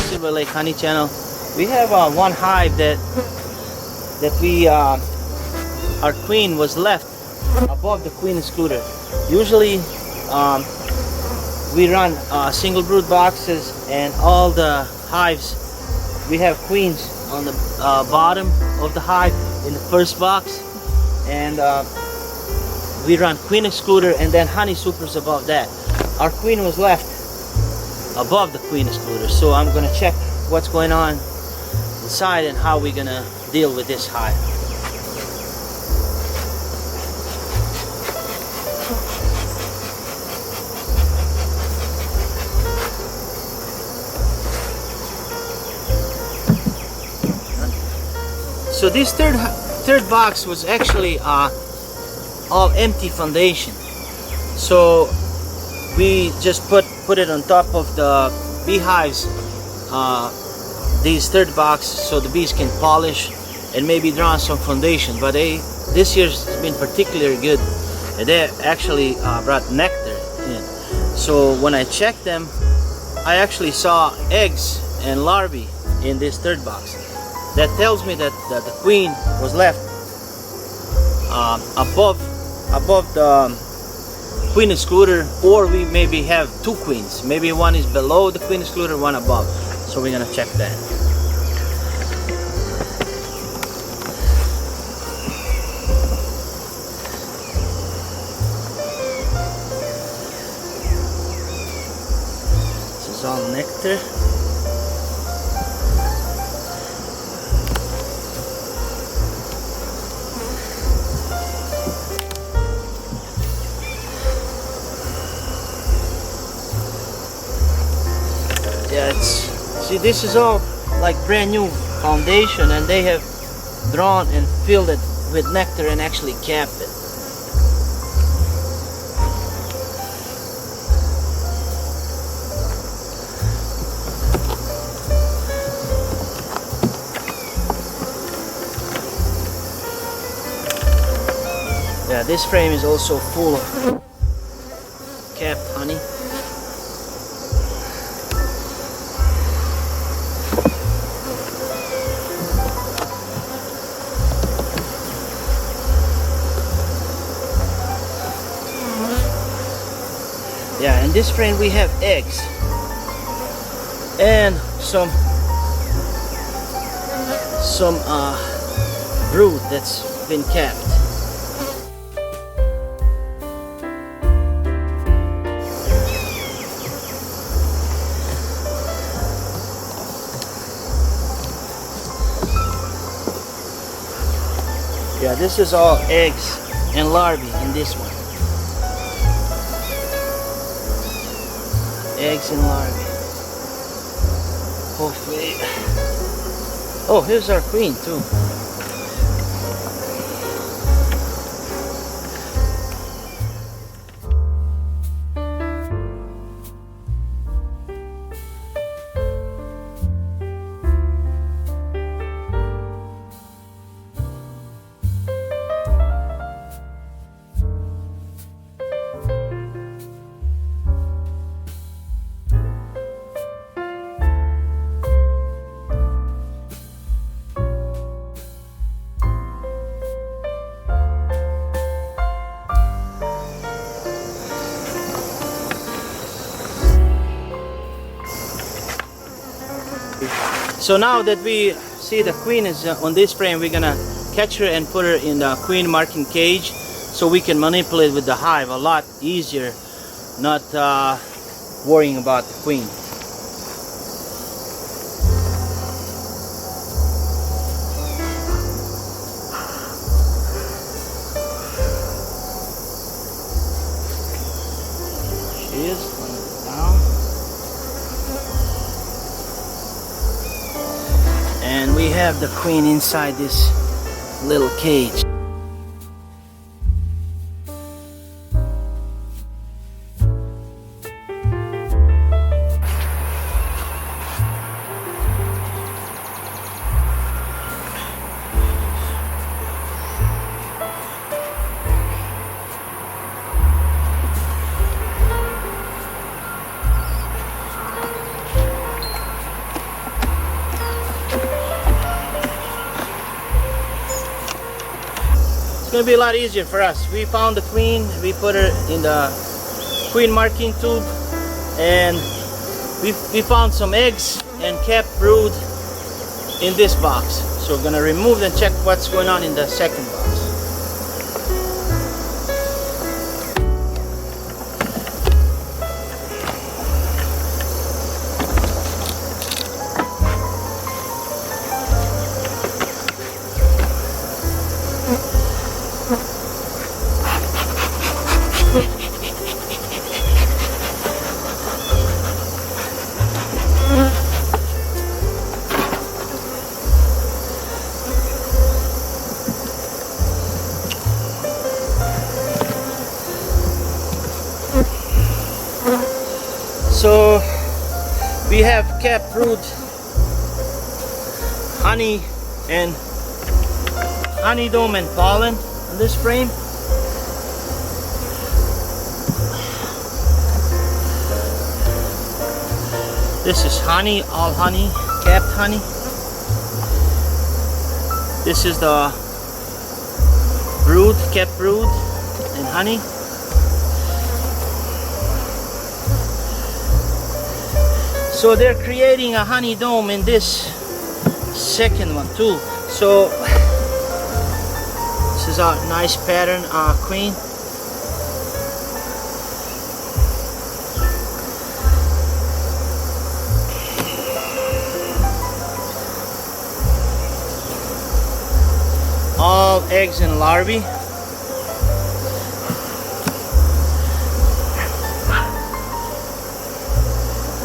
Silver Lake Honey Channel. We have one hive that we our queen was left above the queen excluder. Usually we run single brood boxes, and all the hives we have queens on the bottom of the hive in the first box, and we run queen excluder and then honey supers above that. Our queen was left above the queen excluder, so I'm gonna check what's going on inside and how we're gonna deal with this hive. So this third box was actually all empty foundation. So we just put it on top of the beehives, these third box, so the bees can polish and maybe draw on some foundation. But this year's been particularly good, and they actually brought nectar in. So when I checked them, I actually saw eggs and larvae in this third box. That tells me that the queen was left above the queen excluder, or we maybe have two queens. Maybe one is below the queen excluder, one above. So we're gonna check that. This is all nectar. Yeah, see, this is all like brand new foundation, and they have drawn and filled it with nectar and actually capped it. Yeah, this frame is also full of capped honey. Yeah, in this frame we have eggs and some brood that's been capped. Yeah, this is all eggs and larvae in this one. Eggs and larvae. Hopefully. Oh, here's our queen too. So now that we see the queen is on this frame, we're gonna catch her and put her in the queen marking cage so we can manipulate with the hive a lot easier, not worrying about the queen. She is down. And we have the queen inside this little cage. gonna be a lot easier for us. We found the queen, we put her in the queen marking tube, and we found some eggs and kept brood in this box. So we're gonna remove and check what's going on in the second box. So we have kept brood honey and honeycomb and pollen on this frame. This is honey, all honey, kept honey. This is the brood, kept brood and honey. So they're creating a honey dome in this second one too. So this is a nice pattern, queen. All eggs and larvae.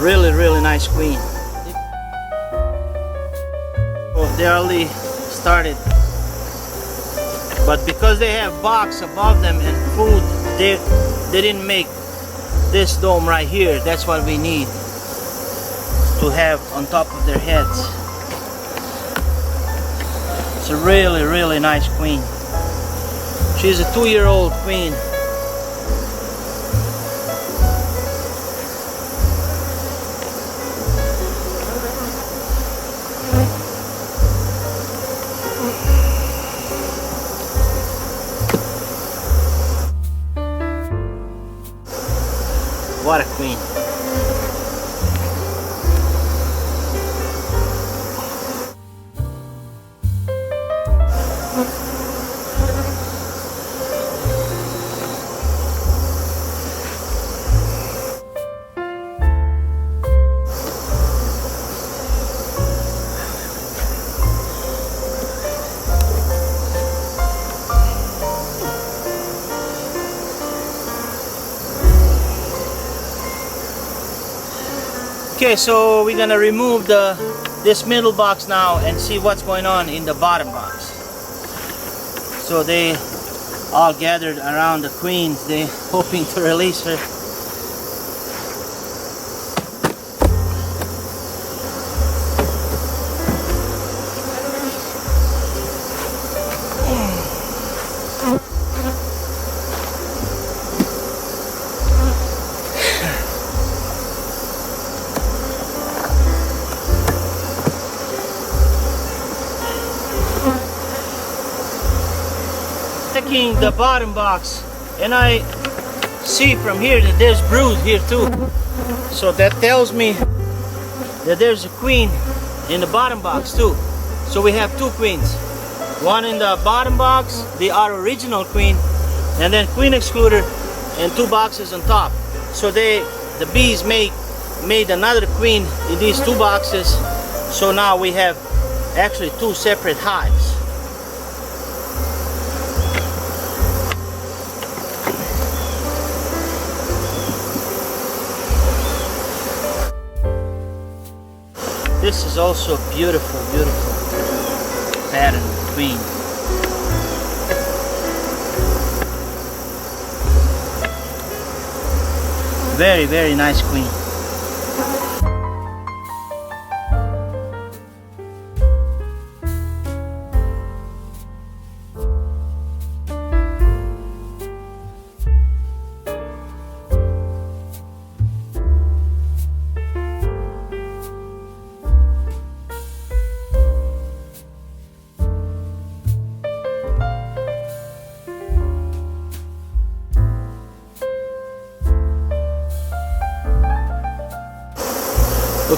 Really nice queen. Oh, they already started, but because they have box above them and food, they didn't make this dome right here. That's what we need to have on top of their heads. It's a really nice queen. She's a 2-year-old queen. What a queen. Okay, so we're gonna remove this middle box now and see what's going on in the bottom box. So they all gathered around the queen. They hoping to release her. Checking the bottom box, and I see from here that there's brood here too. So that tells me that there's a queen in the bottom box too. So we have 2 queens. One in the bottom box, our original queen, and then queen excluder, and 2 boxes on top. So the bees made another queen in these 2 boxes. So now we have actually 2 separate hives. This is also a beautiful pattern queen. Very nice queen.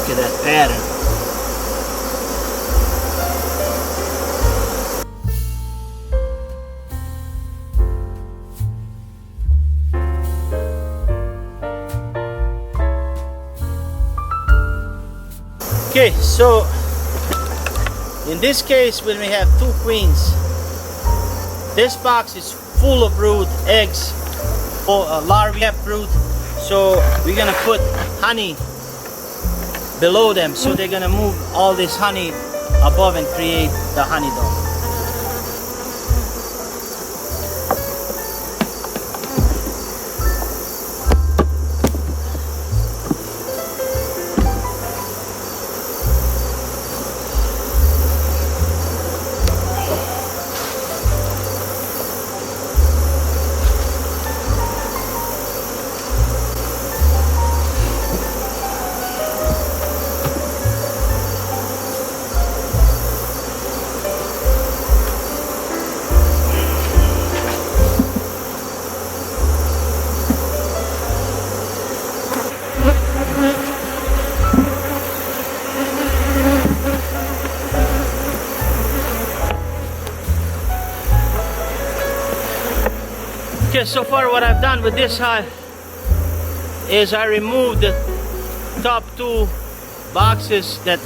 Look at that pattern. Okay, so in this case, when we have 2 queens, this box is full of brood eggs or larvae have brood, so we're gonna put honey below them, so they're gonna move all this honey above and create the honey dome. Okay, so far what I've done with this hive is I removed the top 2 boxes that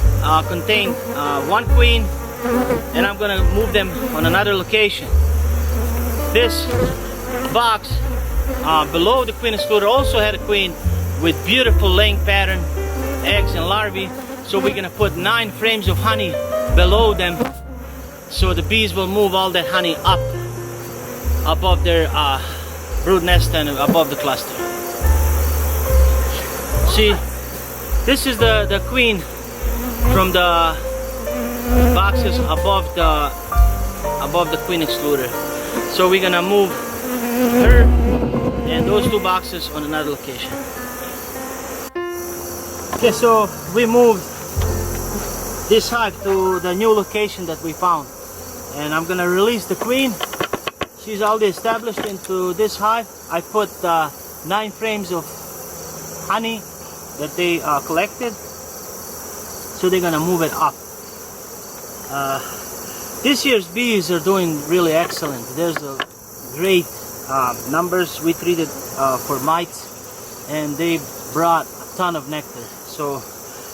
contain 1 queen, and I'm gonna move them on another location. This box below the queen excluder also had a queen with beautiful laying pattern, eggs and larvae, so we're gonna put 9 frames of honey below them, so the bees will move all that honey up above their brood nest and above the cluster. See, this is the queen from the boxes above the queen excluder. So we're gonna move her and those 2 boxes on another location. Okay, so we moved this hive to the new location that we found, and I'm gonna release the queen. She's already established into this hive. I put 9 frames of honey that they collected, so they're gonna move it up. This year's bees are doing really excellent. There's a great numbers. We treated for mites, and they brought a ton of nectar. So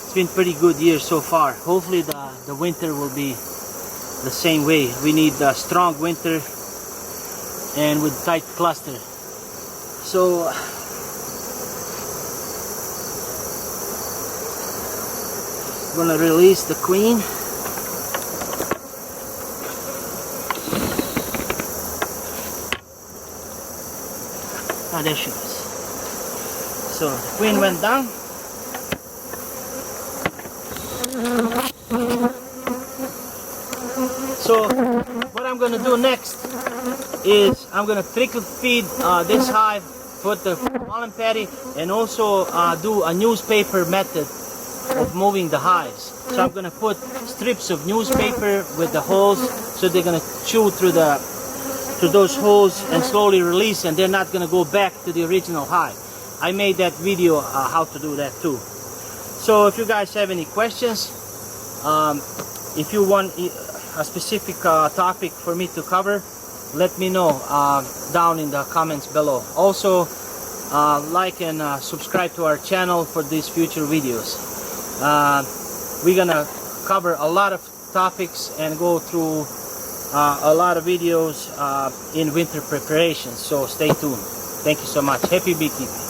it's been pretty good year so far. Hopefully the winter will be the same way. We need a strong winter and with tight cluster. So I'm gonna release the queen. Ah, there she goes. So the queen went down. So what I'm gonna do next is I'm gonna trickle feed this hive, put the pollen patty, and also do a newspaper method of moving the hives. So I'm gonna put strips of newspaper with the holes, so they're gonna chew through those holes and slowly release, and they're not gonna go back to the original hive. I made that video how to do that too. So if you guys have any questions, if you want a specific topic for me to cover, let me know down in the comments below. Also like and subscribe to our channel for these future videos. We're gonna cover a lot of topics and go through a lot of videos in winter preparations, so stay tuned. Thank you so much. Happy beekeeping.